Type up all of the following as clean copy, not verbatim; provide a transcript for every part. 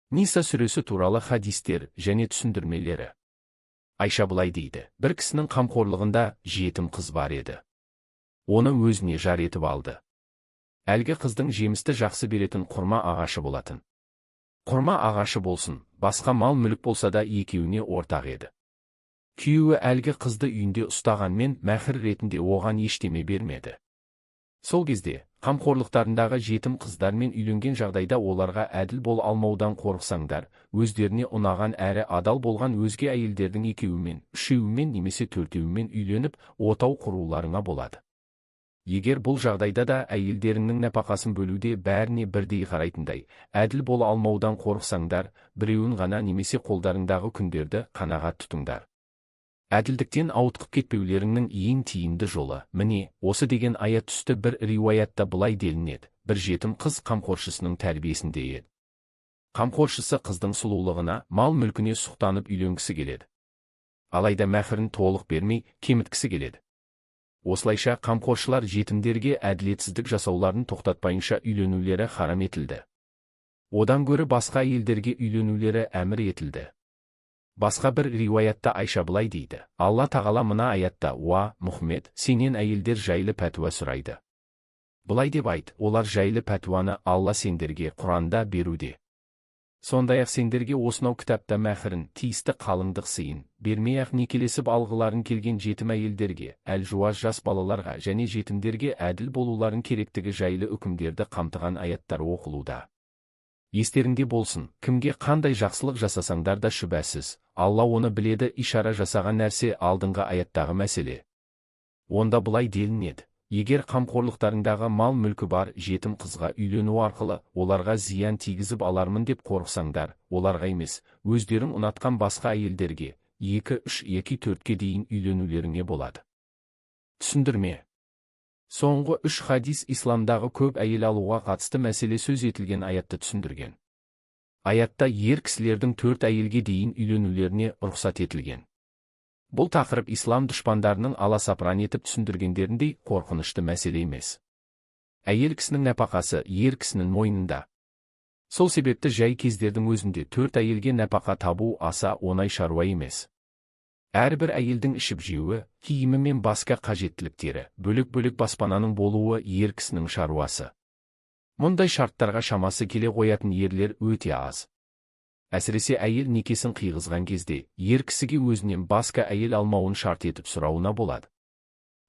Ниса сүресі туралы хадистер және түсіндірмелері. Айша былай дейді: бір кісінің қамқорлығында жетім қыз бар еді. Оны өзіне жар етіп алды. Әлгі қыздың жемісті жақсы беретін құрма ағашы болатын. Құрма ағашы болсын, басқа мал мүлік болса да екеуіне ортақ еді. Күйеуі әлгі қызды үйінде ұстағанмен мәһір ретінде оған ештеме бермеді. Сол кезде қамқорлықтарындағы жетім қыздармен үйленген жағдайда оларға әділ бол алмаудан қорықсаңдар, өздеріне ұнаған әрі адал болған өзге әйелдердің екеуімен, үшеуімен немесе төртеуімен үйленіп, отау құруларыңа болады. Егер бұл жағдайда да әйелдеріңнің нәпақасын бөлуде бәріне бірдей қарайтындай, әділ бола алмаудан қорықсаңдар, біреуін ғана немесе қолдарыңдағы күндерді қанағат тұтыңдар. Әділдіктен ауытқып кетпеулеріңнің ең тиімді жолы, міне, осы деген аят түсті бір риуаятта былай делінеді: бір жетім қыз қамқоршысының тәрбиесінде еді. Қамқоршысы қыздың сұлулығына, мал-мүлкіне сұқтанып үйленгісі келеді. Алайда мәһірін толық бермей, кеміткісі келеді. Осылайша қамқоршылар жетімдерге әділетсіздік жасауларын тоқтатпайынша үйленулері харам етілді. Одан гөрі басқа әйелдерге үйленулері әмір етілді. Басқа бір риуаятта Айша былай дейді: Алла тағала мына аятта: «Уа, Мұхаммед, сенен әйелдер жайлы пәтуа сұрайды. Былай деп айт: олар жайлы пәтуаны Алла сендерге Құранда беруде. Сондай-ақ сендерге осынау кітапта мәһірін, тиісті қалыңдық сыйын бермей-ақ некелесіп алғыларын келген жетім әйелдерге, әл-жуаз жас балаларға және жетімдерге әділ болуларын керектігі жайлы үкімдерді қамтыған аяттар оқылуда. Естеріңде болсын, кімге қандай жақсылық жасасаңдар да шүбәсіз, Алла оны біледі». Ишара жасаған нәрсе алдыңғы аяттағы мәселе. Онда былай делінеді: егер қамқорлықтарыңдағы мал-мүлкі бар жетім қызға үйлену арқылы оларға зиян тигізіп алармын деп қорықсаңдар, оларға емес, өздерің ұнатқан басқа әйелдерге 2-3 яки 4-ке дейін үйленулеріңе болады. Түсіндірме. Соңғы 3 хадис исламдағы көп әйел алуға қатысты мәселе сөз етілген аятты түсіндірген. Аятта ер кісілердің 4 әйелге дейін үйленулеріне рұқсат етілген. Бұл тақырып ислам дұшпандарының аласапыран етіп түсіндіргендеріндей қорқынышты мәселе емес. Әйел кісінің нәпақасы ер кісінің мойнында. Сол себепті жай кездердің өзінде 4 әйелге нәпақа табу аса оңай шаруа емес. Әрбір әйелдің ішіп жеуі, киімі мен басқа қажеттіліктері, бөлек-бөлек баспананың болуы ер кісінің шаруасы. Мұндай шарттарға шамасы келе қоятын ерлер өте аз. Әсіресе әйел некесін қиғызған кезде, ер кісіге өзінен басқа әйел алмауын шарт етіп сұрауына болады.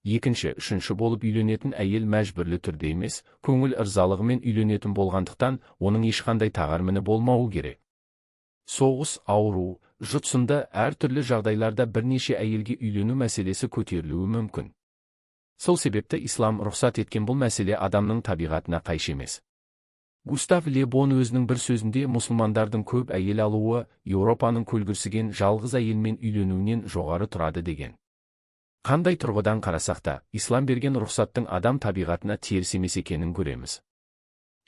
Екінші, үшінші болып үйленетін әйел мәжбүрлі түрде емес, көңіл ырзалығымен үйленетін болғандықтан, оның ешқандай тағармыны болмауы керек. Соғыс, ауру, жұт сынды әртүрлі жағдайларда бірнеше әйелге үйлену мәселесі көтерілуі мүмкін. Сол себепті ислам рұқсат еткен бұл мәселе адамның табиғатына қайшы емес. Густав Ле Бон өзінің бір сөзінде мұсылмандардың көп әйел алуы Еуропаның көлгірсіген жалғыз әйелмен үйленуінен жоғары тұрады деген. Қандай тұрғыдан қарасақ та, ислам берген рұқсаттың адам табиғатына теріс емес екенін көреміз.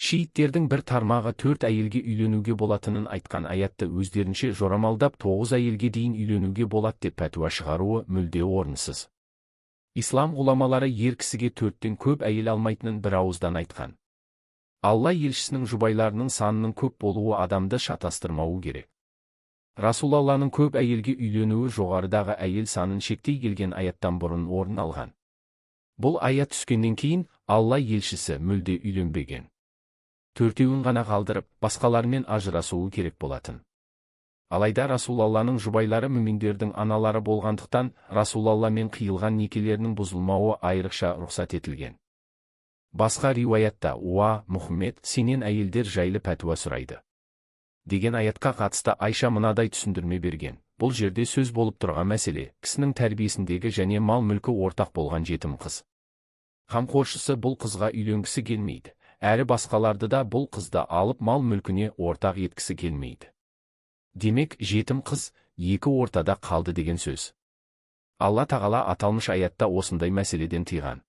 Шииттердің бір тармағы 4 әйелге үйленуге болатынын айтқан аятты өздерінше жорамалдап 9 әйелге дейін үйленуге болады деп пәтуа шығаруы мүлде орынсыз. Ислам ғұламалары ер кісіге 4-тен көп әйел алмайтынын бір ауыздан айтқан. Алла елшісінің жұбайларының санының көп болуы адамды шатастырмауы керек. Расул Алланың көп әйелге үйленуі жоғарыдағы әйел санын шектей келген аяттан бұрын орын алған. Бұл аят түскеннен кейін Алла елшісі мүлде үйленбеген. 4-еуін ғана қалдырып, басқалармен ажырасуы керек болатын. Алайда Расул Алланың жұбайлары мүминдердің аналары болғандықтан, Расул Алламен қиылған некелерінің бұзылмауы айрықша рұқсат етілген. Басқа риуаятта: «Уа, Мұхаммед, сенен әйелдер жайлы пәтуа сұрайды» деген аятқа қатысты Айша мынадай түсіндірме берген: бұл жерде сөз болып тұрған мәселе кісінің тәрбиесіндегі және мал-мүлкі ортақ болған жетім қыз. Қамқоршысы бұл қызға үйленгісі келмейді, әрі басқаларды да бұл қызды алып мал-мүлкіне ортақ еткісі келмейді. Демек, жетім қыз екі ортада қалды деген сөз. Алла тағала аталмыш аятта осындай мәселеден тыйған.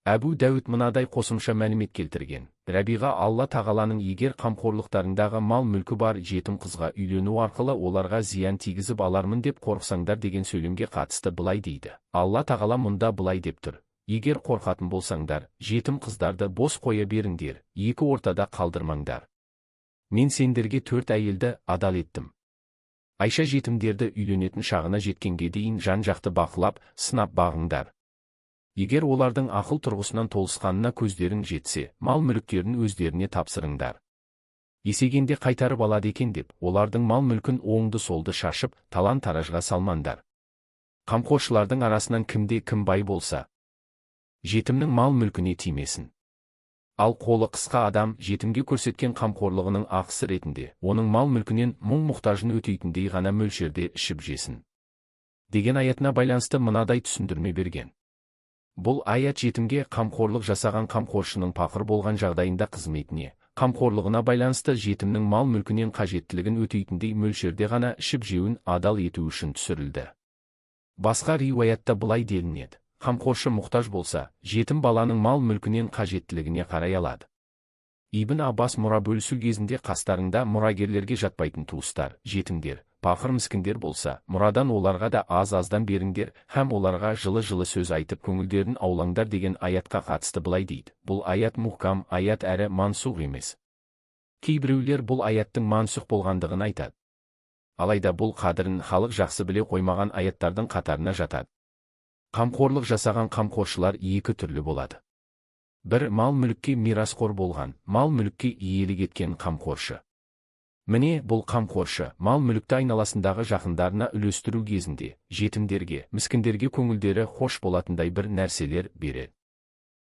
Әбу Дәуд мынадай қосымша мәлімет келтірген: Рабиға Алла тағаланың егер қамқорлықтарындағы мал-мүлкі бар жетім қызға үйлену арқылы оларға зиян тигізіп алармын деп қорықсаңдар деген сөйлемге қатысты былай дейді. Алла тағала мұнда былай деп тұр: егер қорқатын болсаңдар, жетім қыздарды бос қоя беріңдер, екі ортада қалдырмаңдар. Мен сендерге 4 әйелді адал еттім. Айша жетімдерді үйленетін шағына жеткенге дейін жан-жақты бақылап, сынап бағыңдар. Егер олардың ақыл тұрғысынан толысқанына көздерің жетсе, мал-мүліктерін өздеріне тапсырыңдар. Есегенде қайтарып алады екен деп, олардың мал-мүлкін оңды-солды шашып, талан-таражға салмаңдар. Қамқоршылардың арасынан кімде кім бай болса, жетімнің мал-мүлкіне тимесін. Ал қолы қысқа адам жетімге көрсеткен қамқорлығының ақысы ретінде, оның мал-мүлкінен мұң-мұқтажын өтейтіндей ғана мөлшерде ішіп жесін. Деген аятына байланысты мынадай түсіндірме берген. Бұл аят жетімге қамқорлық жасаған қамқоршының пақыр болған жағдайында қызметіне, қамқорлығына байланысты жетімнің мал-мүлкінен қажеттілігін өтейтіндей мөлшерде ғана ішіп жеуін адал ету үшін түсірілді. Басқа риуаятта былай делінеді: қамқоршы мұқтаж болса, жетім баланың мал-мүлкінен қажеттілігіне қарай алады. Ибн Аббас мұра бөлісу кезінде қастарыңда мұрагерлерге жатпайтын туыстар, жетімдер, пақыр міскіндер болса, мұрадан оларға да аз-аздан беріңдер, һәм оларға жылы-жылы сөз айтып көңілдерін аулаңдар деген аятқа қатысты былай дейді. Бұл аят мухкам аят әрі мансух емес. Кейбіреулер бұл аяттың мансух болғандығын айтады. Алайда бұл қадірін халық жақсы біле қоймаған аяттардың қатарына жатады. Қамқорлық жасаған қамқоршылар екі түрлі болады. Бір, мал-мүлікке мирасқор болған, мал-мүлікке иелік еткен қамқоршы. Міне бұл қамқоршы мал-мүлікті айналасындағы жақындарына үлестіру кезінде жетімдерге, міскіндерге көңілдері хош болатындай бір нәрселер береді.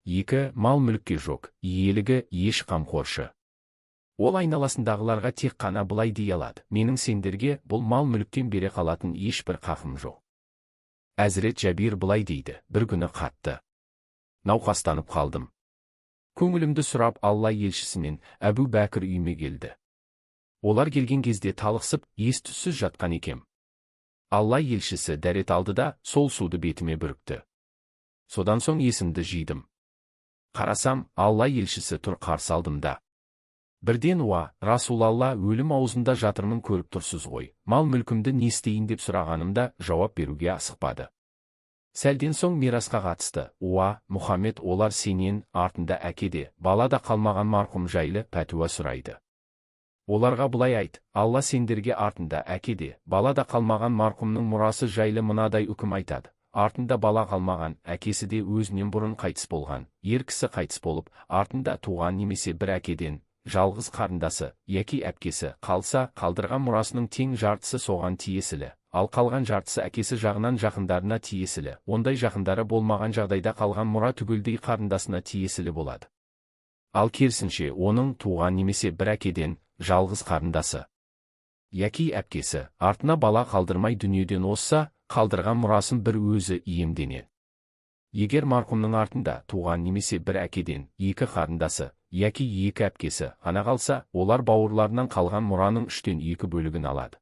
2. Мал-мүлікке жоқ, иелігі еш қамқоршы. Ол айналасындағыларға тек қана былай дей алады: менің сендерге бұл мал-мүліктен бере қалатын ешбір қақым жоқ. Әзірет Жәбир былай дейді: бір күні қатты науқастанып қалдым. Көңілімді сұрап Алла елшісімен Әбу Бәкір үйіме келді. Олар келген кезде талықсып, ес-түссіз жатқан екем. Алла елшісі дәрет алды да сол суды бетіме бүрікті. Содан соң есімді жидым. Қарасам, Алла елшісі тұр қарсы алдымда. Бірден: уа, Расулалла, өлім аузында жатырмын, көріп тұрсыз ғой, мал-мүлкімді не істейін деп сұрағанымда жауап беруге асықпады. Сәлден соң мирасқа қатысты: уа, Мұхаммед, олар сенен артында әкеде, балада қалмаған марқұм жайлы пәтуа сұрайды. Оларға былай айт: Алла сендерге артында әкеде, балада қалмаған марқұмның мұрасы жайлы мынадай үкім айтады: артында бала қалмаған, әкесі де өзінен бұрын қайтыс болған, ер кісі қайтыс болып, артында туған немесе бір әкеден жалғыз қарындасы, яки әпкесі қалса, қалдырған мұрасының тең жартысы соған тиесілі, ал қалған жартысы әкесі жағынан жақындарына тиесілі. Ондай жақындары болмаған жағдайда қалған мұра түгелдей қарындасына тиесілі болады. Ал керісінше, оның туған немесе бір әкеден жалғыз қарындасы, яки әпкесі артына бала қалдырмай дүниеден озса, қалдырған мұрасын бір өзі иемденеді. Егер марқұмның артында туған немесе бір әкеден екі қарындасы, яки екі әпкесі ғана қалса, олар бауырларынан қалған мұраның 3/2 бөлігін алады.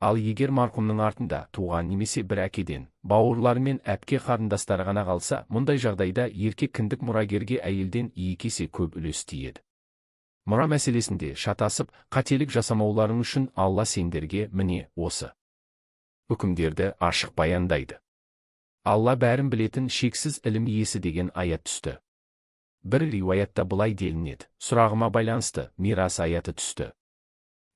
Ал егер марқұмның артында туған немесе бір әкеден бауырлары мен әпке қарындастары ғана қалса, мұндай жағдайда еркек кіндік мұрагерге әйелден 2 есе көп үлес тиеді. Мұра мәселесінде шатасып, қателік жасамауларың үшін Алла сендерге міне осы үкімдерді ашық баяндайды. Алла бәрін білетін шексіз ілім иесі деген аят түсті. Бір риуаятта былай делінеді: сұрағыма байланысты мирас аяты түсті.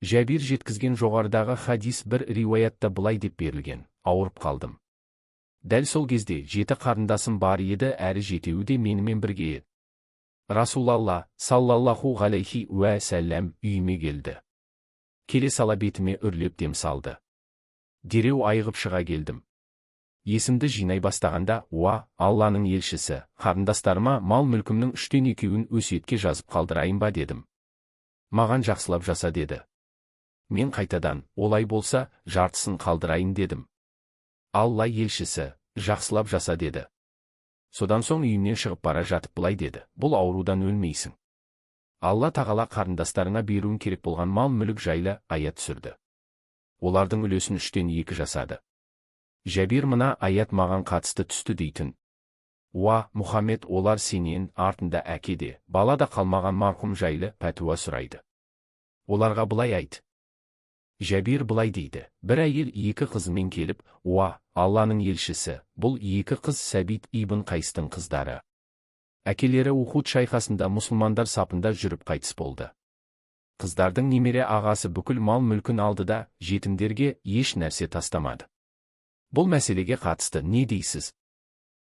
Жәбир жеткізген жоғарыдағы хадис бір риуаятта былай деп берілген: ауырып қалдым. Дәл сол кезде 7 қарындасым бар еді, әрі жетеуі де менімен бірге еді. Расулалла саллаллаху ғалейхи уә сәлләм үйіме келді. Келе сала бетіме үрлеп дем салды. Дереу айығып шыға келдім. Есімді жинай бастағанда: уа, Алланың елшісі, қарындастарыма мал-мүлкімнің 3/2 өсиетке жазып қалдырайын ба дедім. Маған жақсылап жаса деді. Мен қайтадан: олай болса, жартысын қалдырайын дедім. Алла елшісі: жақсылап жаса деді. Содан соң үйімнен шығып бара жатып былай деді: бұл аурудан өлмейсің. Алла тағала қарындастарыңа беруін керек болған мал-мүлік жайлы аят түсірді. Олардың үлесін 3/2 жасады. Жәбир мына аят маған қатысты түсті дейтін: уа, Мұхаммед, олар сенен артында әкеде, балада қалмаған марқұм жайлы пәтуа сұрайды. Оларға былай айт. Жәбир былай дейді: бір әйел 2 қызымен келіп: уа, Алланың елшісі, бұл 2 қыз Сәбит ибн Қайстың қыздары. Әкелері Ухуд шайқасында мұсылмандар сапында жүріп қайтыс болды. Қыздардың немере ағасы бүкіл мал мүлкін алды да, жетімдерге еш нәрсе тастамады. Бұл мәселеге қатысты не дейсіз?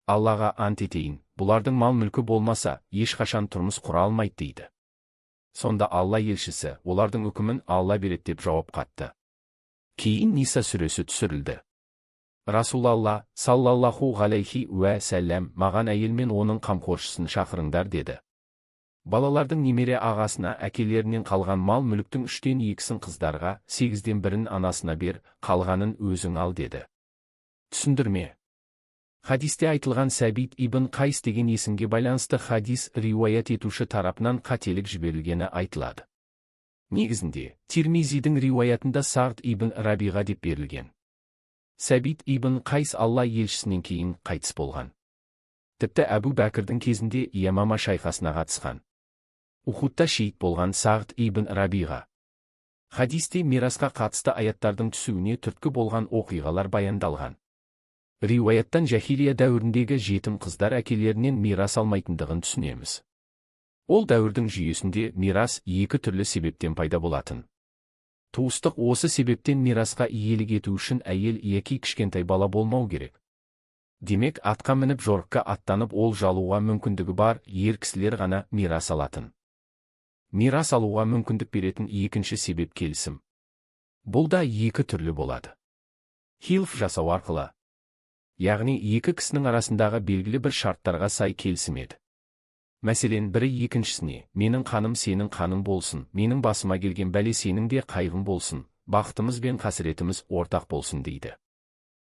Аллаға ант етейін, бұлардың мал мүлкі болмаса, ешқашан тұрмыс құра алмайды дейді. Сонда Алла елшісі, олардың үкімін Алла береді деп жауап қатты. Кейін Ниса сүресі түсірілді. Расулалла, саллаллаху ғалейхи уә сәлләм, маған әйел мен оның қамқоршысын шақырыңдар деді. Балалардың немере ағасына әкелерінен қалған мал мүліктің 3/2 қыздарға, 8/1 анасына бер, қалғанын өзің ал деді. Түсіндірме. Хадисте айтылған Сәбит ибн Қайс деген есімге байланысты хадис риуаят етуші тарапынан қателік жіберілгені айтылады. Негізінде, Тирмизидің риуаятында Сағд ибн Рабиға деп берілген. Сәбит ибн Қайс Алла елшісінен кейін қайтыс болған. Тіпті Әбу Бәкірдің кезінде Ямама шайқасына қатысқан. Ухудта шейіт болған Сағд ибн Рабиға. Хадисте мирасқа қатысты аяттардың түсуіне түрткі болған оқиғалар баяндалған. Риуаяттан жахилия дәуіріндегі жетім қыздар әкелерінен мирас алмайтындығын түсінеміз. Ол дәуірдің жүйесінде мирас екі түрлі себептен пайда болатын. Туыстық осы себептен мирасқа иелік ету үшін әйел яки кішкентай бала болмау керек. Демек, атқа мініп жорыққа аттанып ол жалуға мүмкіндігі бар ер кісілер ғана мирас алатын. Мирас алуға мүмкіндік беретін екінші себеп келісім. Бұл да екі түрлі болады. Хилф жасау арқылы. Яғни екі кісінің арасындағы белгілі бір шарттарға сай келісім еді. Мәселен, бірі екіншісіне, менің қаным сенің қаның болсын, менің басыма келген бәле сенің де қайғың болсын, бақытымыз бен қасіретіміз ортақ болсын дейді.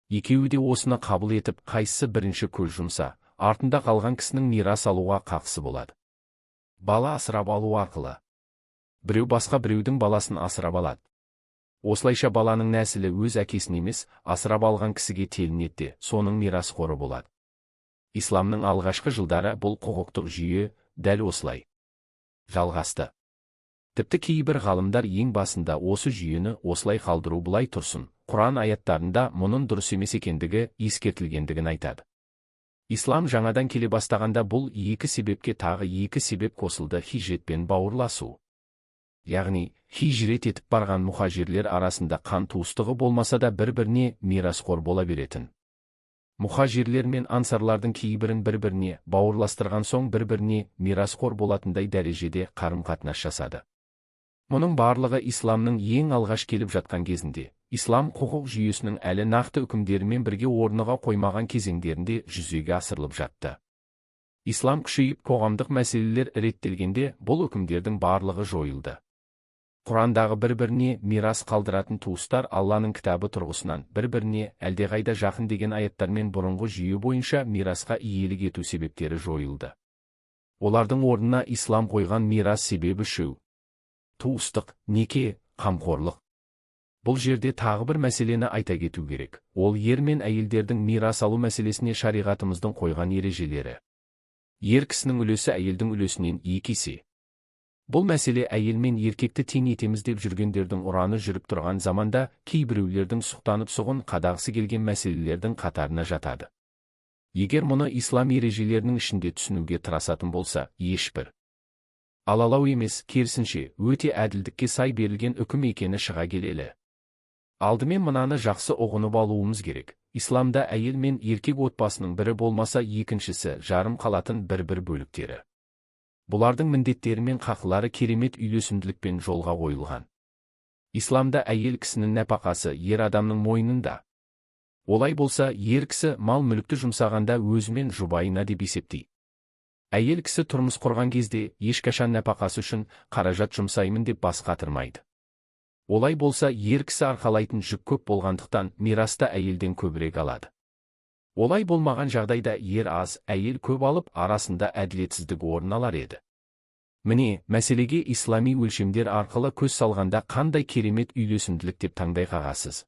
Екеуі де осыны қабыл етіп, қайсысы бірінші көз жұмса, артында қалған кісінің мирас алуға қақысы болады. Бала асырап алу арқылы. Біреу басқа біреудің баласын асырап алады. Осылайша баланың нәсілі өз әкесін емес, асырап алған кісіге телінеді, соның мирас қоры болады. Исламның алғашқы жылдары бұл құқықтық жүйе дәл осылай жалғасты. Тіпті кейбір ғалымдар ең басында осы жүйені осылай қалдыру былай тұрсын, Құран аяттарында мұның дұрыс емес екендігі ескертілгендігін айтады. Ислам жаңадан келе бастағанда бұл екі себепке тағы екі себеп қосылды: хижретпен бауырласу. Яғни, хижрет етіп барған мұхажирлер арасында қан туыстығы болмаса да бір-біріне мирасқор бола беретін. Мұхажирлер мен ансарлардың кейбірін бір-біріне бауырластырған соң бір-біріне мирасқор болатындай дәрежеде қарым-қатынас жасады. Мұның барлығы исламның ең алғаш келіп жатқан кезінде, ислам құқық жүйесінің әлі нақты үкімдерімен бірге орныға қоймаған кезеңдерінде жүзеге асырылып жатты. Ислам күшейіп қоғамдық мәселелер реттелгенде бұл үкімдердің барлығы жойылды. Құрандағы бір-біріне мирас қалдыратын туыстар Алланың кітабы тұрғысынан бір-біріне әлдеқайда жақын деген аяттармен бұрынғы жүйе бойынша мирасқа иелік ету себептері жойылды. Олардың орнына ислам қойған мирас себебі үшеу: туыстық, неке, қамқорлық. Бұл жерде тағы бір мәселені айта кету керек. Ол ер мен әйелдердің мирас алу мәселесіне шариғатымыздың қойған ережелері. Ер кісінің үлесі әйелдің үлесінен 2 есе. Бұл мәселе әйел мен еркекті тең етеміз деп жүргендердің ұраны жүріп тұрған заманда кейбіреулердің сұқтанып сұғын қадағысы келген мәселелердің қатарына жатады. Егер мұны ислам ережелерінің ішінде түсінуге тырысатын болса, ешбір алалау емес, керісінше өте әділдікке сай берілген үкім екені шыға келелі. Алдымен мынаны жақсы ұғынып алуымыз керек. Исламда әйел мен еркек отбасының бірі болмаса екіншісі жарым қалатын бір-бір бөліктері. Бұлардың міндеттері мен қақылары керемет үйлесімділікпен жолға қойылған. Исламда әйел кісінің нәпақасы ер адамның мойнында. Олай болса, ер кісі мал мүлікті жұмсағанда өзімен жұбайына деп есептейді. Әйел кісі тұрмыс құрған кезде ешқашан нәпақасы үшін қаражат жұмсаймын деп бас қатырмайды. Олай болса, ер кісі арқалайтын жүк көп болғандықтан мираста әйелден көбірек алады. Олай болмаған жағдайда ер аз, әйел көп алып, арасында әділетсіздік орын алар еді. Міне, мәселеге ислами өлшемдер арқылы көз салғанда қандай керемет үйлесімділік деп таңдай қағасыз.